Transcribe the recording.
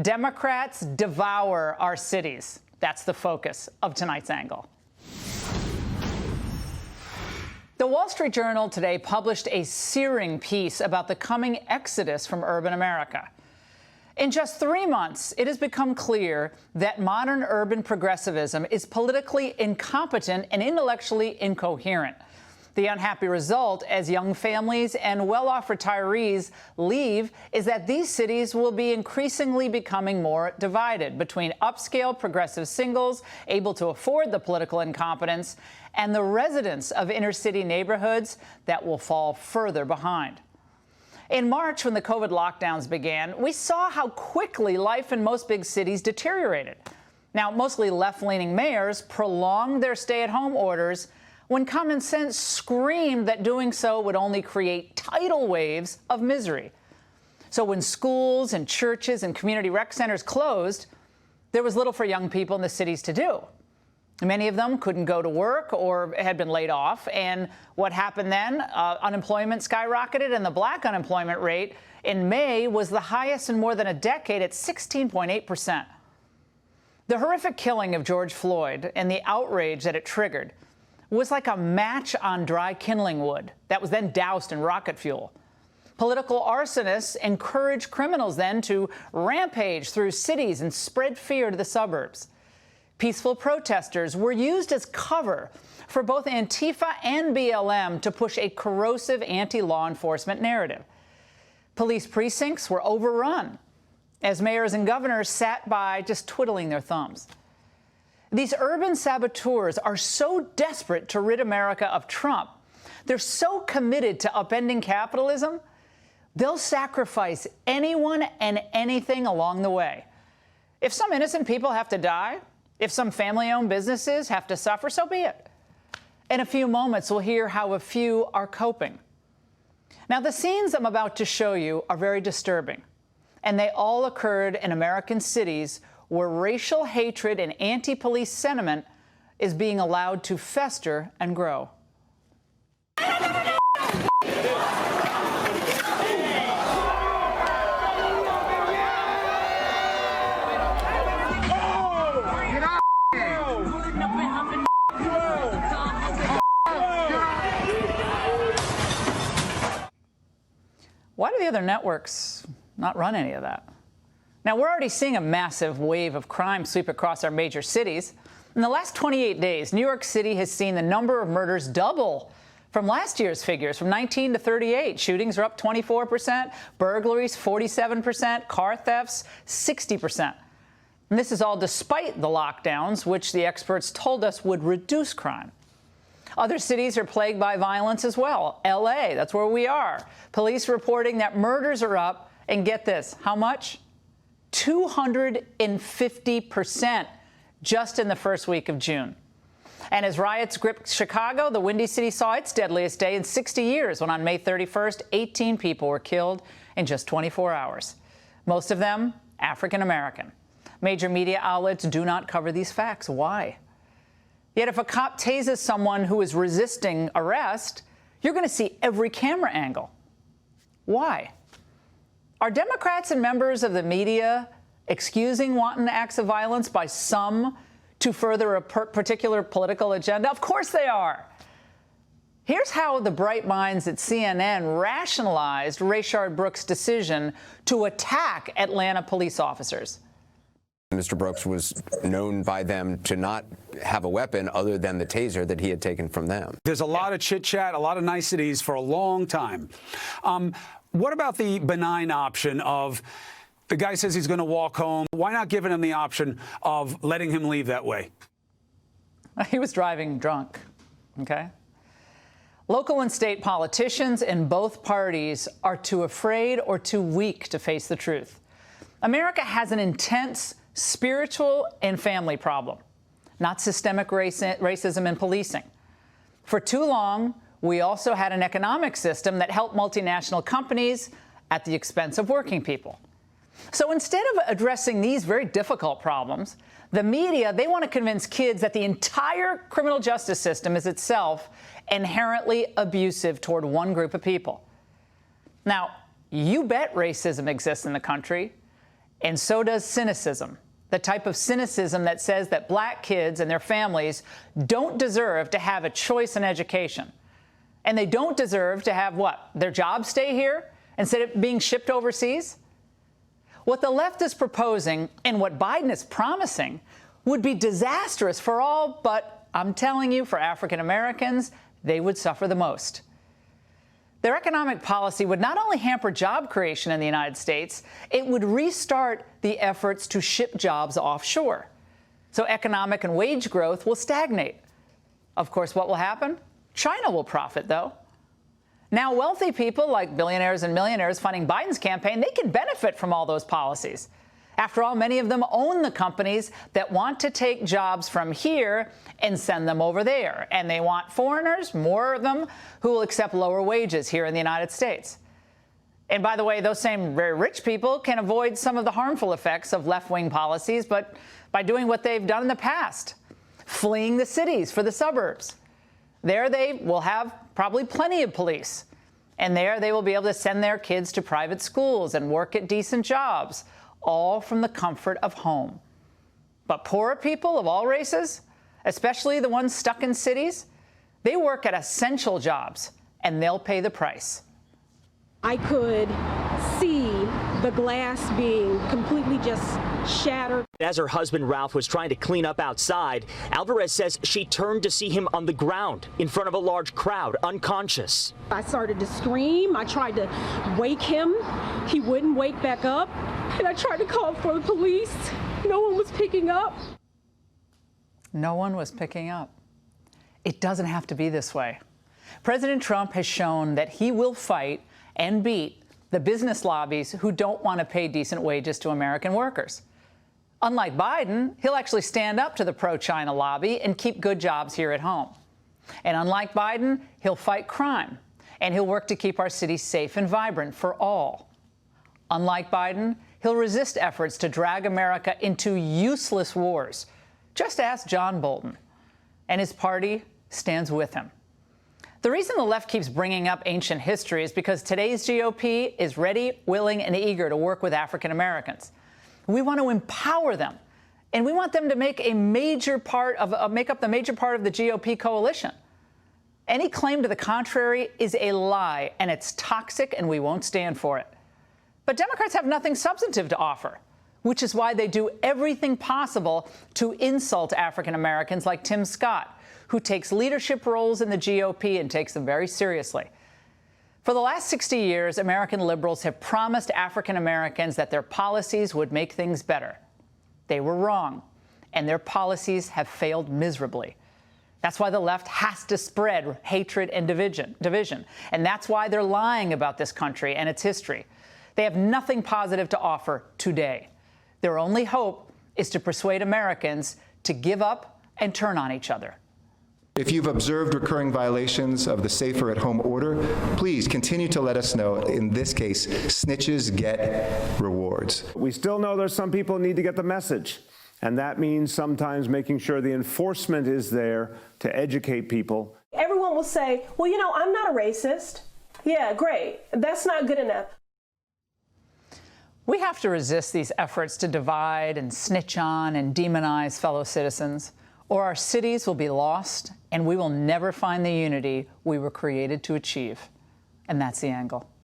Democrats devour our cities. That's the focus of tonight's angle. The Wall Street Journal today published a searing piece about the coming exodus from urban America. In just 3 months, it has become clear that modern urban progressivism is politically incompetent and intellectually incoherent. The unhappy result, as young families and well-off retirees leave, is that these cities will be increasingly becoming more divided between upscale progressive singles able to afford the political incompetence and the residents of inner-city neighborhoods that will fall further behind. In March, when the COVID lockdowns began, we saw how quickly life in most big cities deteriorated. Now, mostly left-leaning mayors prolonged their stay-at-home orders when common sense screamed that doing so would only create tidal waves of misery. So when schools and churches and community rec centers closed, there was little for young people in the cities to do. Many of them couldn't go to work or had been laid off. And what happened then? Unemployment skyrocketed, and the black unemployment rate in May was the highest in more than a decade at 16.8%. The horrific killing of George Floyd and the outrage that it triggered was like a match on dry kindling wood that was then doused in rocket fuel. Political arsonists encouraged criminals then to rampage through cities and spread fear to the suburbs. Peaceful protesters were used as cover for both Antifa and BLM to push a corrosive anti-law enforcement narrative. Police precincts were overrun as mayors and governors sat by just twiddling their thumbs. These urban saboteurs are so desperate to rid America of Trump. They're so committed to upending capitalism, they'll sacrifice anyone and anything along the way. If some innocent people have to die, if some family-owned businesses have to suffer, so be it. In a few moments, we'll hear how a few are coping. Now, the scenes I'm about to show you are very disturbing, and they all occurred in American cities where racial hatred and anti-police sentiment is being allowed to fester and grow. Why do the other networks not run any of that? Now, we're already seeing a massive wave of crime sweep across our major cities. In the last 28 days, New York City has seen the number of murders double from last year's figures, from 19 to 38. Shootings are up 24%, burglaries 47%, car thefts 60%. And this is all despite the lockdowns, which the experts told us would reduce crime. Other cities are plagued by violence as well. L.A., that's where we are. Police reporting that murders are up, and get this, how much? 250% just in the first week of June. And as riots gripped Chicago, the Windy City saw its deadliest day in 60 years when on May 31st, 18 people were killed in just 24 hours. Most of them African American. Major media outlets do not cover these facts. Why? Yet if a cop tases someone who is resisting arrest, you're going to see every camera angle. Why? Are Democrats and members of the media excusing wanton acts of violence by some to further a particular political agenda? Of course they are. Here's how the bright minds at CNN rationalized Rayshard Brooks' decision to attack Atlanta police officers. Mr. Brooks was known by them to not have a weapon other than the taser that he had taken from them. There's a lot of chit-chat, a lot of niceties for a long time. What about the benign option of the guy says he's going to walk home? Why not giving him the option of letting him leave that way? He was driving drunk, okay? Local and state politicians in both parties are too afraid or too weak to face the truth. America has an intense spiritual and family problem, not systemic racism and policing. For too long, we also had an economic system that helped multinational companies at the expense of working people. So instead of addressing these very difficult problems, the media, they want to convince kids that the entire criminal justice system is itself inherently abusive toward one group of people. Now, you bet racism exists in the country, And so does cynicism, the type of cynicism that says that black kids and their families don't deserve to have a choice in education. And they don't deserve to have what? Their jobs stay here instead of being shipped overseas? What the left is proposing and what Biden is promising would be disastrous for all, but I'm telling you, for African Americans, they would suffer the most. Their economic policy would not only hamper job creation in the United States, it would restart the efforts to ship jobs offshore. So economic and wage growth will stagnate. Of course, what will happen? China will profit, though. Now, wealthy people like billionaires and millionaires funding Biden's campaign, they can benefit from all those policies. After all, many of them own the companies that want to take jobs from here and send them over there. And they want foreigners, more of them, who will accept lower wages here in the United States. And by the way, those same very rich people can avoid some of the harmful effects of left-wing policies, but by doing what they've done in the past, fleeing the cities for the suburbs. There they will have probably plenty of police. And there they will be able to send their kids to private schools and work at decent jobs, all from the comfort of home. But poorer people of all races, especially the ones stuck in cities, they work at essential jobs, and they'll pay the price. I could see the glass being completely just shattered. As her husband Ralph was trying to clean up outside, Alvarez says she turned to see him on the ground in front of a large crowd, unconscious. I started to scream. I tried to wake him. He wouldn't wake back up. And I tried to call for the police. No one was picking up. No one was picking up. It doesn't have to be this way. President Trump has shown that he will fight and beat the business lobbies who don't want to pay decent wages to American workers. Unlike Biden, he'll actually stand up to the pro-China lobby and keep good jobs here at home. And unlike Biden, he'll fight crime, and he'll work to keep our cities safe and vibrant for all. Unlike Biden, he'll resist efforts to drag America into useless wars. Just ask John Bolton. And his party stands with him. The reason the left keeps bringing up ancient history is because today's GOP is ready, willing, and eager to work with African Americans. We want to empower them, and we want them to make a major part of make up the major part of the GOP coalition. Any claim to the contrary is a lie, and it's toxic, and we won't stand for it. But Democrats have nothing substantive to offer, which is why they do everything possible to insult African Americans like Tim Scott, who takes leadership roles in the GOP and takes them very seriously. For the last 60 years, American liberals have promised African Americans that their policies would make things better. They were wrong, and their policies have failed miserably. That's why the left has to spread hatred and division. And that's why they're lying about this country and its history. They have nothing positive to offer today. Their only hope is to persuade Americans to give up and turn on each other. If you've observed recurring violations of the Safer at Home order, please continue to let us know. In this case, snitches get rewards. We still know there's some people who need to get the message, and that means sometimes making sure the enforcement is there to educate people. Everyone will say, well, you know, I'm not a racist. Yeah, great. That's not good enough. We have to resist these efforts to divide and snitch on and demonize fellow citizens, or our cities will be lost and we will never find the unity we were created to achieve. And that's the angle.